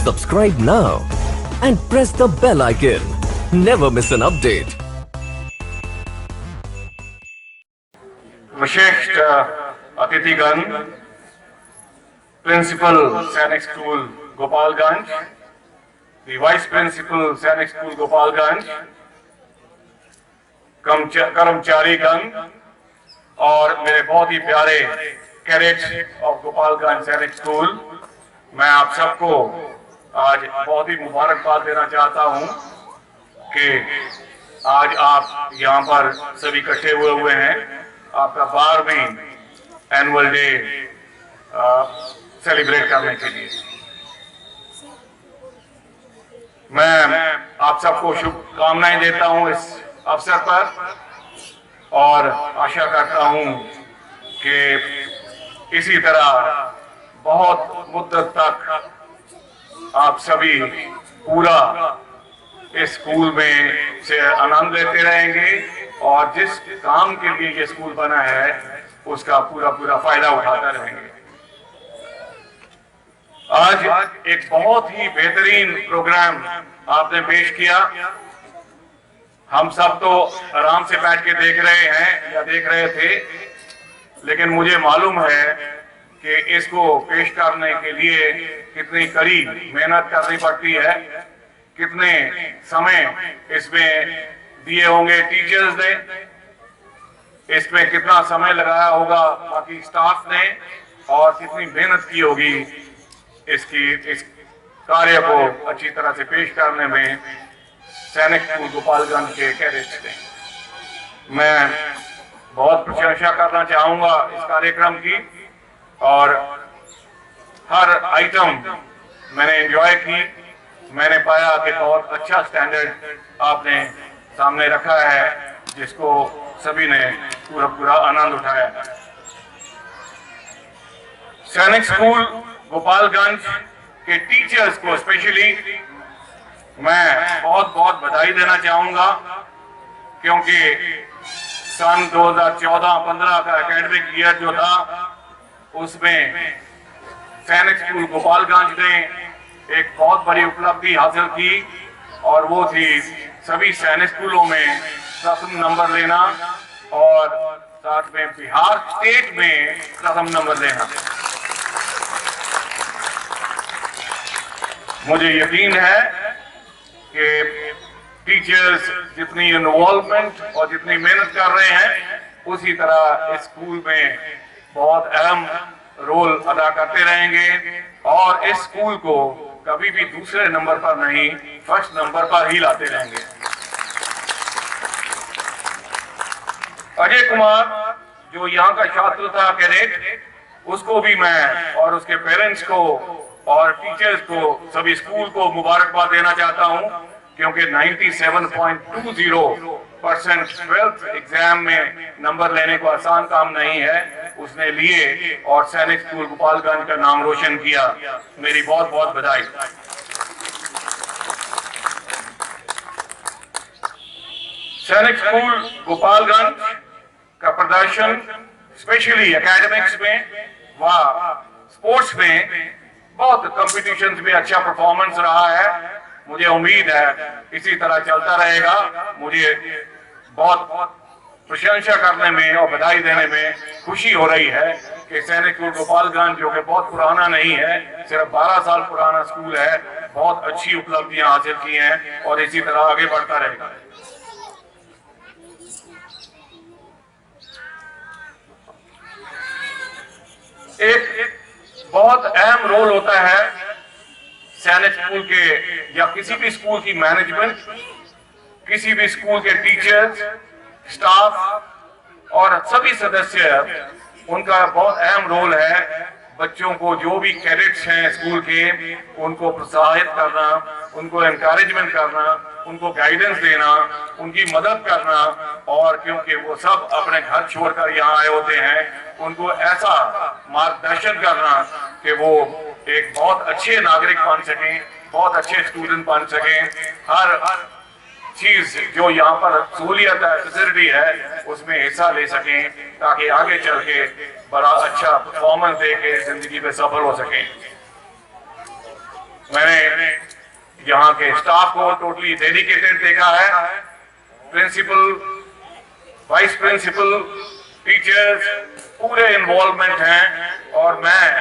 Subscribe now and press the bell icon. Never miss an update. विशिष्ट अतिथिगण, principal सैनिक school Gopalganj, the vice principal सैनिक school Gopalganj, कर्मचारीगण और मेरे बहुत ही प्यारे कैडेट्स ऑफ गोपालगंज सैनिक स्कूल, मैं आप सबको आज बहुत ही मुबारकबाद देना चाहता हूं कि आज आप यहां पर सभी इकट्ठे हुए हैं आपका 12वीं एनुअल डे सेलिब्रेट करने के लिए। मैं आप सबको शुभकामनाएं देता हूं इस अवसर पर और आशा करता हूं कि इसी तरह बहुत मुद्दत तक आप सभी पूरा इस स्कूल में से आनंद लेते रहेंगे और जिस काम के लिए ये स्कूल बना है उसका पूरा फायदा उठाते रहेंगे। आज एक बहुत ही बेहतरीन प्रोग्राम आपने पेश किया। हम सब तो आराम से बैठ के देख रहे हैं या देख रहे थे, लेकिन मुझे मालूम है कि इसको पेश करने के लिए कितनी कड़ी मेहनत करनी पड़ती है, कितने समय इसमें दिए होंगे टीचर्स ने, इसमें कितना समय लगाया होगा बाकी स्टाफ ने और कितनी मेहनत की होगी इस कार्य को अच्छी तरह से पेश करने में सैनिक स्कूल गोपालगंज के कैडेट्स ने। मैं बहुत प्रशंसा करना चाहूंगा इस कार्यक्रम की और हर आइटम मैंने एंजॉय की। मैंने पाया कि बहुत अच्छा स्टैंडर्ड आपने सामने रखा है जिसको सभी ने पूरा आनंद उठाया। सैनिक स्कूल गोपालगंज के टीचर्स को स्पेशली मैं बहुत बधाई देना चाहूंगा, क्योंकि सन 2014-15 का एकेडमिक ईयर जो था उसमें सैनिक स्कूल गोपालगंज ने एक बहुत बड़ी उपलब्धि हासिल की और वो थी सभी सैनिक स्कूलों में प्रथम नंबर लेना और साथ में बिहार स्टेट में प्रथम नंबर लेना। मुझे यकीन है कि टीचर्स जितनी इन्वॉल्वमेंट और जितनी मेहनत कर रहे हैं उसी तरह इस स्कूल में बहुत अहम रोल अदा करते रहेंगे और इस स्कूल को कभी भी दूसरे नंबर पर नहीं, फर्स्ट नंबर पर ही लाते रहेंगे। अजय कुमार जो यहाँ का छात्र था कैडेट, उसको भी मैं और उसके पेरेंट्स को और टीचर्स को सभी स्कूल को मुबारकबाद देना चाहता हूँ, क्योंकि 97.20% 12th एग्जाम में नंबर लेने को आसान काम नहीं है, उसने लिए और सैनिक स्कूल गोपालगंज का नाम रोशन किया। मेरी बहुत बधाई। सैनिक स्कूल गोपालगंज का प्रदर्शन स्पेशली एकेडमिक्स में व स्पोर्ट्स में बहुत कॉम्पिटिशन्स में अच्छा परफॉर्मेंस रहा है। मुझे उम्मीद है इसी तरह चलता रहेगा। मुझे बहुत प्रशंसा करने में और बधाई देने में खुशी हो रही है कि सैनिक स्कूल गोपालगंज जो कि बहुत पुराना नहीं है, सिर्फ 12 साल पुराना स्कूल है, बहुत अच्छी उपलब्धियां हासिल की हैं और इसी तरह आगे बढ़ता रहेगा। एक बहुत अहम रोल होता है सैनिक स्कूल के या किसी भी स्कूल की मैनेजमेंट, किसी भी स्कूल के टीचर्स, स्टाफ और सभी सदस्य, उनका बहुत अहम रोल है बच्चों को, जो भी कैडेट्स हैं स्कूल के, उनको प्रोत्साहित करना, उनको एनकरेजमेंट करना, उनको गाइडेंस देना, उनकी मदद करना और क्योंकि वो सब अपने घर छोड़कर यहाँ आए होते हैं, उनको ऐसा मार्गदर्शन करना कि वो एक बहुत अच्छे नागरिक बन सकें, बहुत अच्छे स्टूडेंट बन सकें। हर चीज जो यहाँ पर सहूलियत है, फैसिलिटी है, उसमें हिस्सा ले सकें ताकि आगे चल के बड़ा अच्छा परफॉर्मेंस दे के जिंदगी में सफल हो सकें। मैंने यहाँ के स्टाफ को टोटली डेडिकेटेड देखा है, प्रिंसिपल, वाइस प्रिंसिपल, टीचर्स पूरे इन्वॉल्वमेंट हैं। और मैं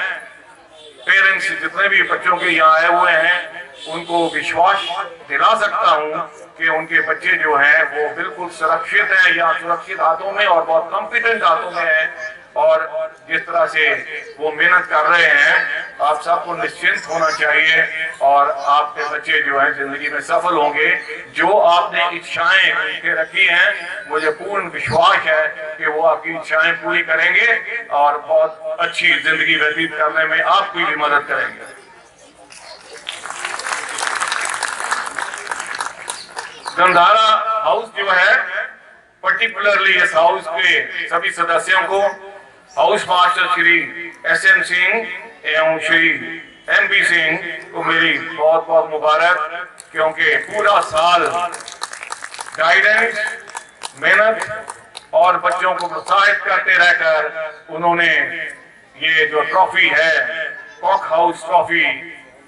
पेरेंट्स जितने भी बच्चों के यहाँ आए हुए हैं उनको विश्वास दिला सकता हूँ कि उनके बच्चे जो हैं वो बिल्कुल सुरक्षित हैं या सुरक्षित हाथों में और बहुत कॉम्पिटेंट हाथों में हैं। और जिस तरह से वो मेहनत कर रहे हैं, आप सबको निश्चिंत होना चाहिए और आपके बच्चे जो हैं जिंदगी में सफल होंगे। जो आपने इच्छाएं उनके रखी हैं, मुझे पूर्ण विश्वास है कि वो आपकी इच्छाएं पूरी करेंगे और बहुत अच्छी जिंदगी व्यतीत करने में आपकी भी मदद करेंगे। गंधारा हाउस जो है, पर्टिकुलरली इस हाउस के सभी सदस्यों को, house master Shri SM Singh एवं श्री MB सिंह को मेरी बहुत बहुत मुबारक, क्योंकि पूरा साल गाइडेंस, मेहनत और बच्चों को प्रोत्साहित करते रहकर उन्होंने ये जो ट्रॉफी है, cock house trophy,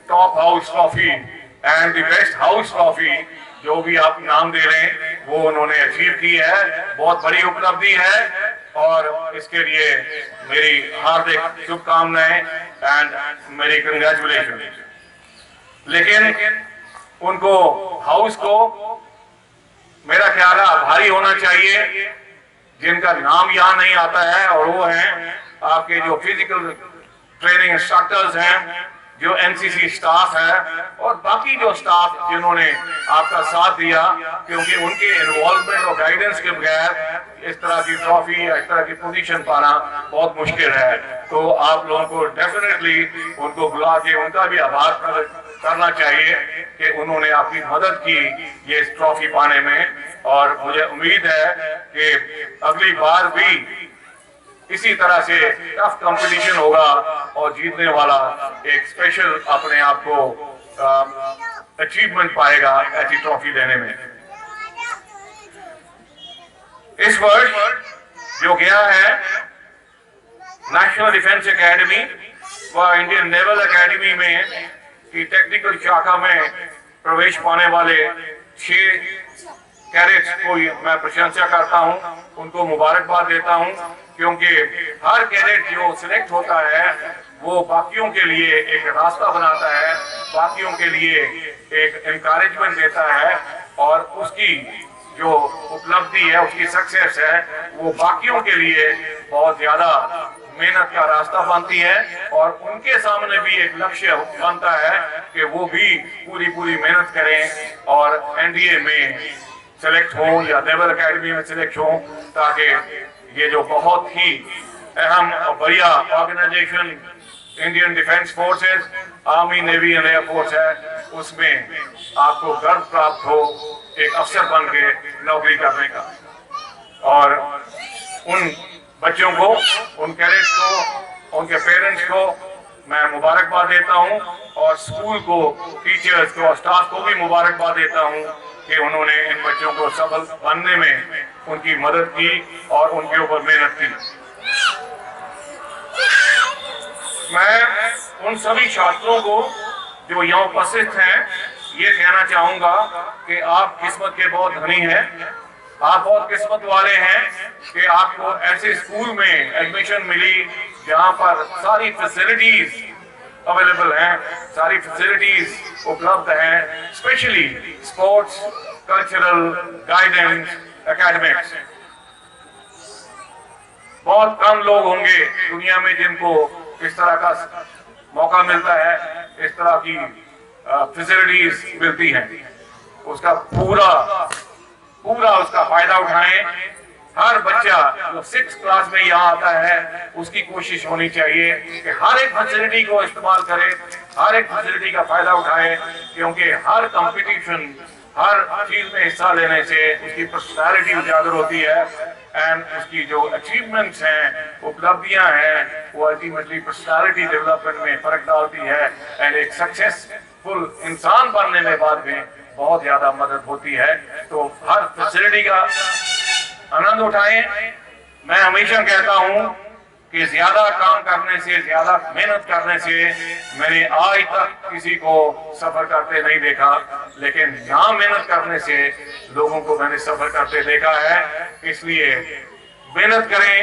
top house trophy and the best house trophy, जो भी आप नाम दे रहे हैं, वो उन्होंने अचीव की है। बहुत बड़ी उपलब्धि है और इसके लिए मेरी हार्दिक शुभकामनाएं एंड मेरी कंग्रेचुलेशन। लेकिन उनको, हाउस को मेरा ख्याल है आभारी होना चाहिए जिनका नाम यहाँ नहीं आता है, और वो हैं आपके जो फिजिकल ट्रेनिंग इंस्ट्रक्टर्स हैं, जो NCC स्टाफ है और बाकी जो स्टाफ जिन्होंने आपका साथ दिया, क्योंकि उनके इन्वॉल्वमेंट और गाइडेंस के बगैर इस तरह की ट्रॉफी या इस तरह की पोजीशन पाना बहुत मुश्किल है। तो आप लोगों को डेफिनेटली उनको बुला के उनका भी आभार करना चाहिए कि उन्होंने आपकी मदद की ये ट्रॉफी पाने में। और मुझे उम्मीद है कि अगली बार भी इसी तरह से टफ कंपटीशन होगा और जीतने वाला एक स्पेशल अपने आप को अचीवमेंट पाएगा ऐसी ट्रॉफी देने में। इस वर्ष जो गया है, नेशनल डिफेंस एकेडमी व इंडियन नेवल एकेडमी में की टेक्निकल शाखा में प्रवेश पाने वाले 6 कैडेट्स को मैं प्रशंसा करता हूं, उनको मुबारकबाद देता हूं, क्योंकि हर कैडेट जो सिलेक्ट होता है वो बाकियों के लिए एक रास्ता बनाता है, बाकियों के लिए एक एनकरेजमेंट देता है और उसकी जो उपलब्धि है, उसकी सक्सेस है, वो बाकियों के लिए बहुत ज्यादा मेहनत का रास्ता बनती है और उनके सामने भी एक लक्ष्य बनता है कि वो भी पूरी मेहनत करें और NDA में सिलेक्ट हो या नेवल एकेडमी में सिलेक्ट हो, ताकि ये जो बहुत ही अहम और बढ़िया organisation Indian defence forces, army, navy and air force है, उसमें आपको गर्व प्राप्त हो एक अफसर बन के नौकरी करने का। और उन बच्चों को, उन कैडेट्स को, उनके पेरेंट्स को मैं मुबारकबाद देता हूं और स्कूल को, टीचर्स को, स्टाफ को भी मुबारकबाद देता हूं कि उन्होंने इन बच्चों को सफल बनने में उनकी मदद की और उनके ऊपर मेहनत की। मैं उन सभी छात्रों को जो यहाँ उपस्थित हैं ये कहना चाहूंगा कि आप किस्मत के बहुत धनी हैं, आप बहुत किस्मत वाले हैं कि आपको ऐसे स्कूल में एडमिशन मिली जहाँ पर सारी फैसिलिटीज अवेलेबल हैं, सारी फैसिलिटीज उपलब्ध हैं, specially sports, cultural, guidance, academics. बहुत कम लोग होंगे दुनिया में जिनको इस तरह का मौका मिलता है, इस तरह की फैसिलिटीज मिलती हैं। उसका पूरा उसका फायदा उठाएं। हर बच्चा जो 6th क्लास में यहाँ आता है उसकी कोशिश होनी चाहिए कि हर एक फैसिलिटी को इस्तेमाल करे, हर एक फैसिलिटी का फायदा उठाए, क्योंकि हर कंपटीशन, हर चीज में हिस्सा लेने से उसकी पर्सनालिटी उजागर होती है एंड उसकी जो अचीवमेंट्स हैं, उपलब्धियां हैं, वो अल्टीमेटली पर्सनालिटी डेवलपमेंट में फर्क डालती है एंड एक सक्सेसफुल इंसान बनने में बाद में बहुत ज्यादा मदद होती है। तो हर फैसिलिटी का आनंद उठाएं। मैं हमेशा कहता हूं कि ज्यादा काम करने से, ज्यादा मेहनत करने से मैंने आज तक किसी को सफर करते नहीं देखा, लेकिन ना मेहनत करने से लोगों को मैंने सफर करते देखा है। इसलिए मेहनत करें,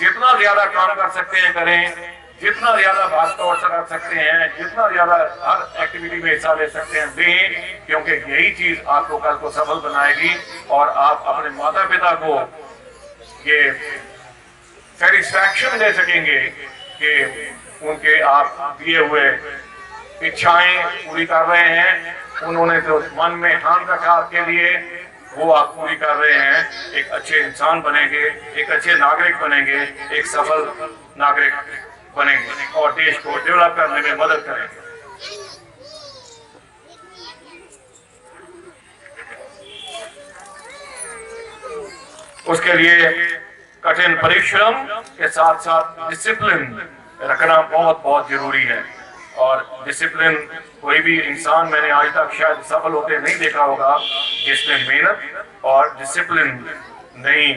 जितना ज्यादा काम कर सकते हैं करें, जितना ज्यादा भाग दौड़ कर सकते हैं, जितना ज्यादा हर एक्टिविटी में हिस्सा ले सकते हैं दें, क्योंकि यही चीज आपको कल को सफल बनाएगी और आप अपने माता पिता को ये सेटिस्फैक्शन दे सकेंगे कि उनके आप दिए हुए इच्छाएं पूरी कर रहे हैं। उन्होंने जो मन में ठान रखा आपके लिए वो आप पूरी कर रहे हैं। एक अच्छे इंसान बनेंगे, एक अच्छे नागरिक बनेंगे, एक सफल नागरिक बनेंगे और देश को डेवलप करने में मदद करेंगे। उसके लिए कठिन परिश्रम के साथ साथ डिसिप्लिन रखना बहुत बहुत जरूरी है। और डिसिप्लिन कोई भी इंसान मैंने आज तक शायद सफल होते नहीं देखा होगा जिसने मेहनत और डिसिप्लिन नहीं,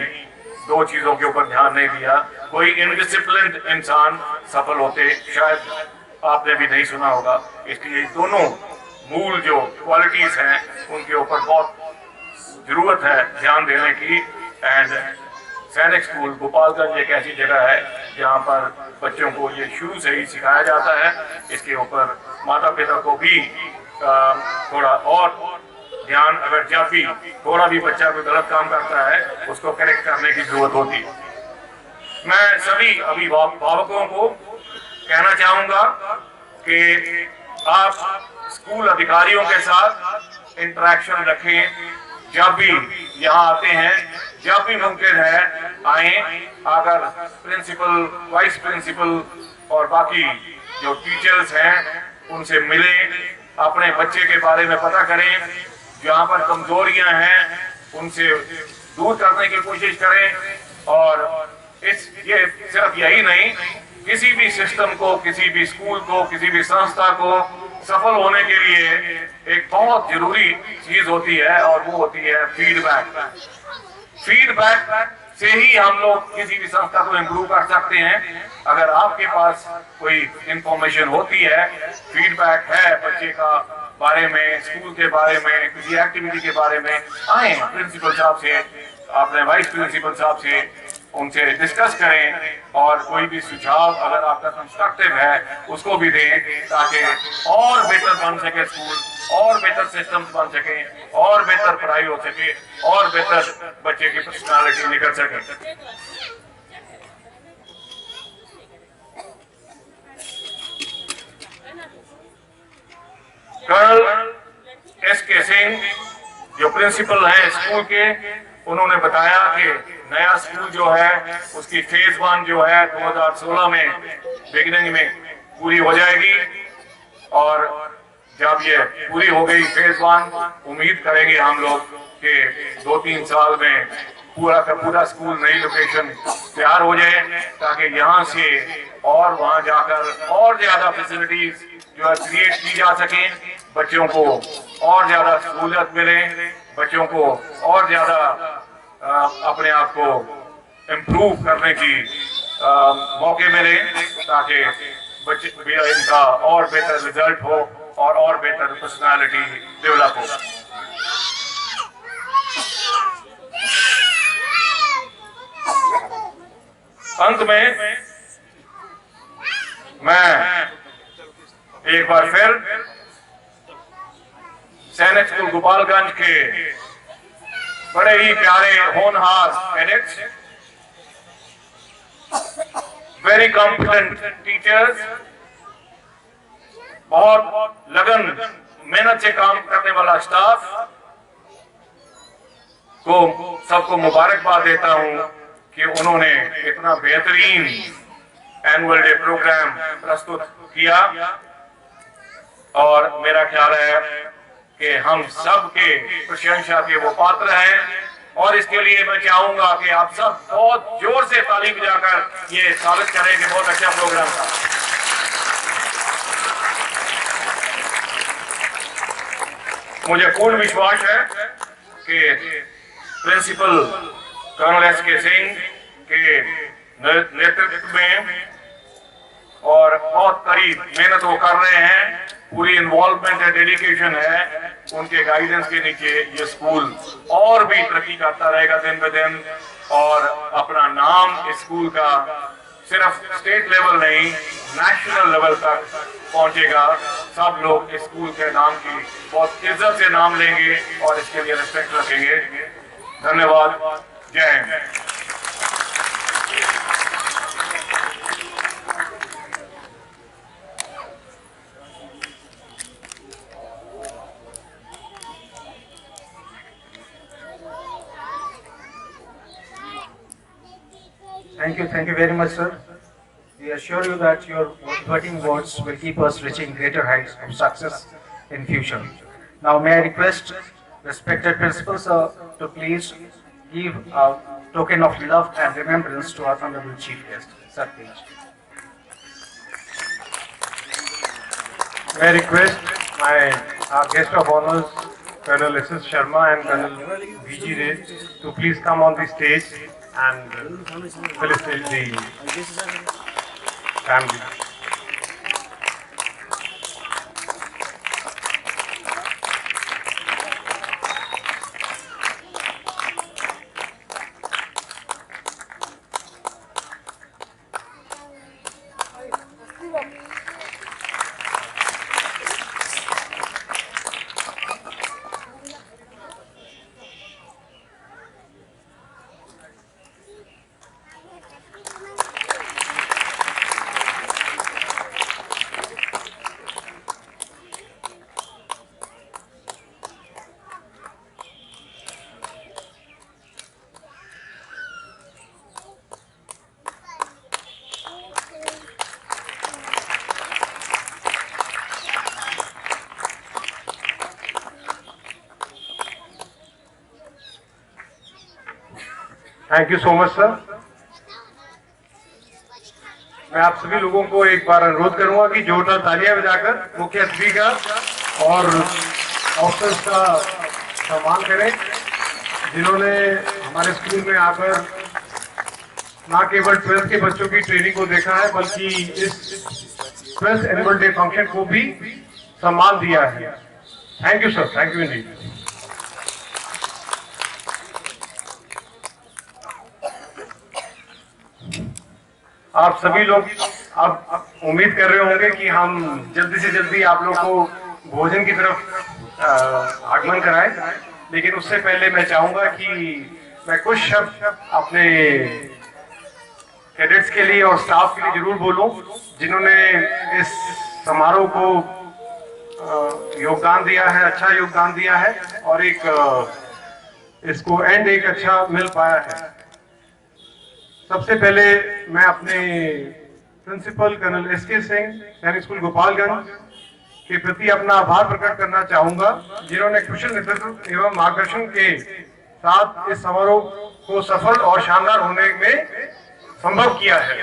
दो चीजों के ऊपर ध्यान नहीं दिया। कोई इनडिसिप्लिन्ड इंसान सफल होते शायद आपने भी नहीं सुना होगा। इसलिए दोनों मूल जो क्वालिटीज हैं उनके ऊपर बहुत जरूरत है ध्यान देने की। एंड सैनिक स्कूल गोपालगंज एक ऐसी जगह है जहाँ पर बच्चों को ये शुरू से ही सिखाया जाता है। इसके ऊपर माता पिता को भी थोड़ा और ध्यान, अगर जब भी थोड़ा भी बच्चा कोई गलत काम करता है उसको करेक्ट करने की जरूरत होती है। मैं सभी अभिभावकों को कहना चाहूंगा कि आप स्कूल अधिकारियों के साथ इंटरेक्शन रखें। जब भी यहाँ आते हैं, जब भी मुमकिन है आए, अगर प्रिंसिपल, वाइस प्रिंसिपल और बाकी जो टीचर्स हैं उनसे मिलें, अपने बच्चे के बारे में पता करें, जहाँ पर कमजोरियां हैं उनसे दूर करने की कोशिश करें। और ये सिर्फ यही नहीं, किसी भी सिस्टम को, किसी भी स्कूल को, किसी भी संस्था को सफल होने के लिए एक बहुत जरूरी चीज होती है और वो होती है फीडबैक। फीडबैक से ही हम लोग किसी भी संस्था को इम्प्रूव कर सकते हैं। अगर आपके पास कोई इंफॉर्मेशन होती है, फीडबैक है बच्चे का बारे में, स्कूल के बारे में, किसी एक्टिविटी के बारे में, आए प्रिंसिपल साहब से, अपने वाइस प्रिंसिपल साहब से उनसे डिस्कस करें और कोई भी सुझाव अगर आपका कंस्ट्रक्टिव है उसको भी दें, ताकि और बेहतर बन सके स्कूल, और बेहतर सिस्टम बन सके, और बेहतर पढ़ाई हो सके, और बेहतर बच्चे की पर्सनालिटी निकल सके। Colonel SK. सिंह जो प्रिंसिपल हैं स्कूल के, उन्होंने बताया कि नया स्कूल जो है उसकी फेज 1 जो है 2016 में बिगिनिंग में पूरी हो जाएगी। और जब ये पूरी हो गई फेज 1, उम्मीद करेंगे हम लोग कि 2-3 साल में पूरा का पूरा स्कूल नई लोकेशन तैयार हो जाए, ताकि यहाँ से और वहाँ जाकर और ज्यादा फैसिलिटीज जो है क्रिएट की जा सके, बच्चों को और ज्यादा सहूलियत मिले, बच्चों को और ज्यादा अपने आप को इम्प्रूव करने की मौके मिले, ताकि बच्चे इनका और बेहतर रिजल्ट हो और बेहतर पर्सनालिटी डेवलप हो। अंत में मैं एक बार फिर सैनिक स्कूल गोपालगंज के बड़े ही प्यारे होनहार कैडेट्स, वेरी कॉम्पिटेंट टीचर्स, बहुत लगन मेहनत से काम करने वाला स्टाफ को सबको मुबारकबाद देता हूं कि उन्होंने इतना बेहतरीन एनुअल डे प्रोग्राम प्रस्तुत किया। और मेरा ख्याल है कि हम सब के प्रशंसा के वो पात्र हैं, और इसके लिए मैं चाहूंगा कि आप सब बहुत जोर से ताली बजाकर ये साबित करें कि बहुत अच्छा प्रोग्राम था। मुझे पूर्ण विश्वास है कि प्रिंसिपल कर्नल एस.के. सिंह के नेतृत्व में और बहुत करीब मेहनत वो कर रहे हैं, पूरी इन्वॉल्वमेंट है, डेडिकेशन है, उनके गाइडेंस के नीचे ये स्कूल और भी तरक्की करता रहेगा दिन ब दिन और अपना नाम इस स्कूल का सिर्फ स्टेट लेवल नहीं नेशनल लेवल तक पहुंचेगा। सब लोग इस स्कूल के नाम की बहुत इज्जत से नाम लेंगे और इसके लिए रिस्पेक्ट रखेंगे। धन्यवाद। जय Hind. Thank you very much, sir. We assure you that your motivating words will keep us reaching greater heights of success in future. Now, may I request respected principal, sir, to please give a token of love and remembrance to our honorable chief guest. Sir, please. May I request our guest of honors, Colonel S.S. Sharma and Colonel V.G. Ray, to please come on the stage and felicitate the family. Thank you so much sir. मैं आप सभी लोगों को एक बार अनुरोध करूंगा कि जोरदार तालियां बजाकर मुख्य अतिथि का और ऑफिसर्स का सम्मान करें, जिन्होंने हमारे स्कूल में आकर न केवल 12th के बच्चों की ट्रेनिंग को देखा है बल्कि इस 12th एनुअल डे फंक्शन को भी सम्मान दिया है। Thank you sir, thank you Indeed. आप सभी लोग अब उम्मीद कर रहे होंगे कि हम जल्दी से जल्दी आप लोग को भोजन की तरफ आगमन कराएं, लेकिन उससे पहले मैं चाहूंगा कि मैं कुछ शब्द अपने कैडेट्स के लिए और स्टाफ के लिए जरूर बोलूं, जिन्होंने इस समारोह को योगदान दिया है, अच्छा योगदान दिया है और इसको एंड एक अच्छा मिल पाया है। सबसे पहले मैं अपने प्रिंसिपल कर्नल एस.के. सिंह सैनिक स्कूल गोपालगंज के प्रति अपना आभार प्रकट करना चाहूंगा, जिन्होंने कुशल नेतृत्व एवं मार्गदर्शन के साथ इस समारोह को सफल और शानदार होने में संभव किया है।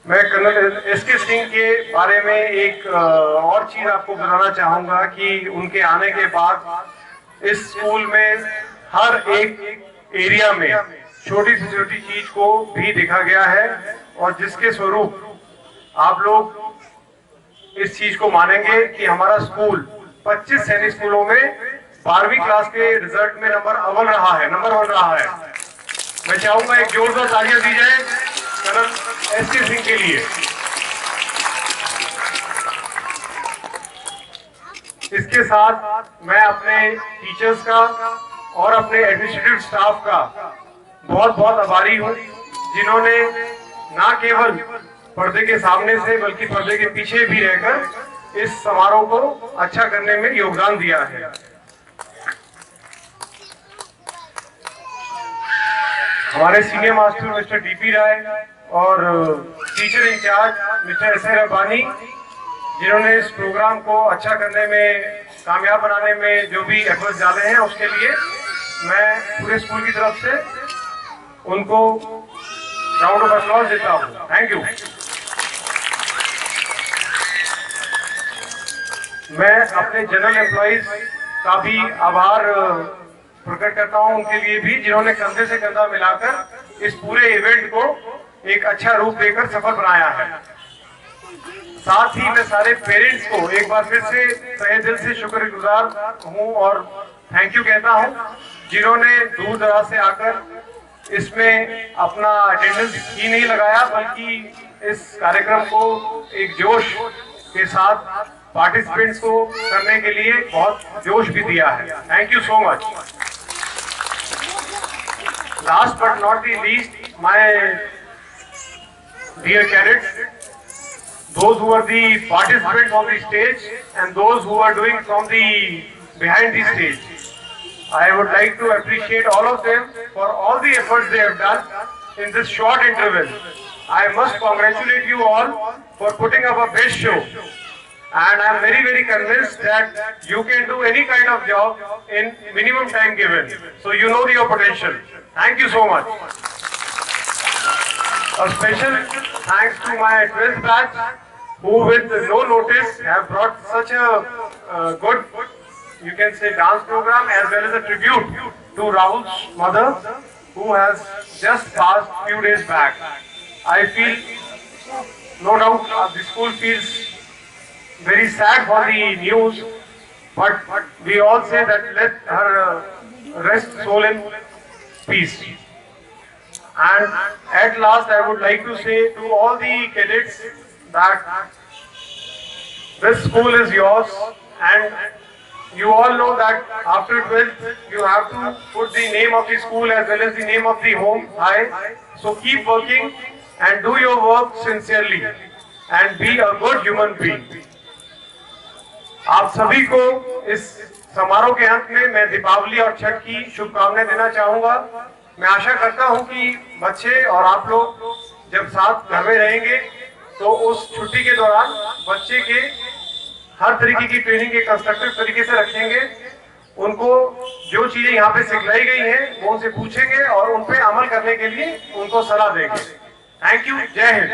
मैं कर्नल एस.के. सिंह के बारे में एक और चीज आपको बताना चाहूंगा कि उनके आने के बाद इस स्कूल में हर एक एरिया में छोटी से छोटी चीज को भी देखा गया है और जिसके स्वरूप आप लोग इस चीज को मानेंगे कि हमारा स्कूल 25 सैनिक स्कूलों में 12वीं क्लास के रिजल्ट में नंबर 1 रहा है। मैं चाहूंगा एक जोरदार तालियां दी जाए कर्नल एस.के. सिंह के लिए। इसके साथ मैं अपने टीचर्स का और अपने एडमिनिस्ट्रेटिव स्टाफ का बहुत बहुत आभारी हूँ, जिन्होंने ना केवल पर्दे के सामने से बल्कि पर्दे के पीछे भी रहकर इस समारोह को अच्छा करने में योगदान दिया है। हमारे senior master mister DP. Rai और teacher in charge mister SA. Rabbani, जिन्होंने इस प्रोग्राम को अच्छा करने में, कामयाब बनाने में जो भी एफर्ट्स डाले हैं, उसके लिए मैं पूरे स्कूल की तरफ से उनको राउंड ऑफ अप्लॉज देता हूँ। Thank you. मैं अपने जनरल एम्प्लॉइज का भी आभार प्रकट करता हूँ उनके लिए भी, जिन्होंने कंधे से कंधा मिलाकर इस पूरे इवेंट को एक अच्छा रूप देकर सफल बनाया है। साथ ही मैं सारे पेरेंट्स को एक बार फिर से तहे दिल से शुक्रगुजार हूं और थैंक यू कहता हूं, जिन्होंने दूर दराज से आकर इसमें अपना अटेंडेंस ही नहीं लगाया, बल्कि इस कार्यक्रम को एक जोश के साथ पार्टिसिपेंट्स को करने के लिए बहुत जोश भी दिया है। Thank you so much. Last but not the least, my dear cadets, those who are the participants on the stage and those who are doing from the behind the stage, I would like to appreciate all of them for all the efforts they have done in this short interval. I must congratulate you all for putting up a best show, and I am very convinced that you can do any kind of job in minimum time given. So you know your potential. Thank you so much. A special thanks to my 12th batch, who with no notice have brought such a good, you can say, dance program, as well as a tribute to Rahul's mother, who has just passed few days back. I feel, no doubt, the school feels very sad for the news, but we all say that let her rest soul in peace. And at last, I would like to say to all the cadets that this school is yours, and you all know that after 12th you have to put the name of the school as well as the name of the home high. So keep working and do your work sincerely and be a good human being. आप सभी को इस समारोह के अंत में मैं दीपावली और छठ की शुभकामनाएं देना चाहूंगा। मैं आशा करता हूं कि बच्चे और आप लोग जब साथ घर में रहेंगे तो उस छुट्टी के दौरान बच्चे के हर तरीके की ट्रेनिंग के कंस्ट्रक्टिव तरीके से रखेंगे। उनको जो चीजें यहाँ पे सिखलाई गई हैं वो उनसे पूछेंगे और उन पे अमल करने के लिए उनको सलाह देंगे। Thank you. जय हिंद।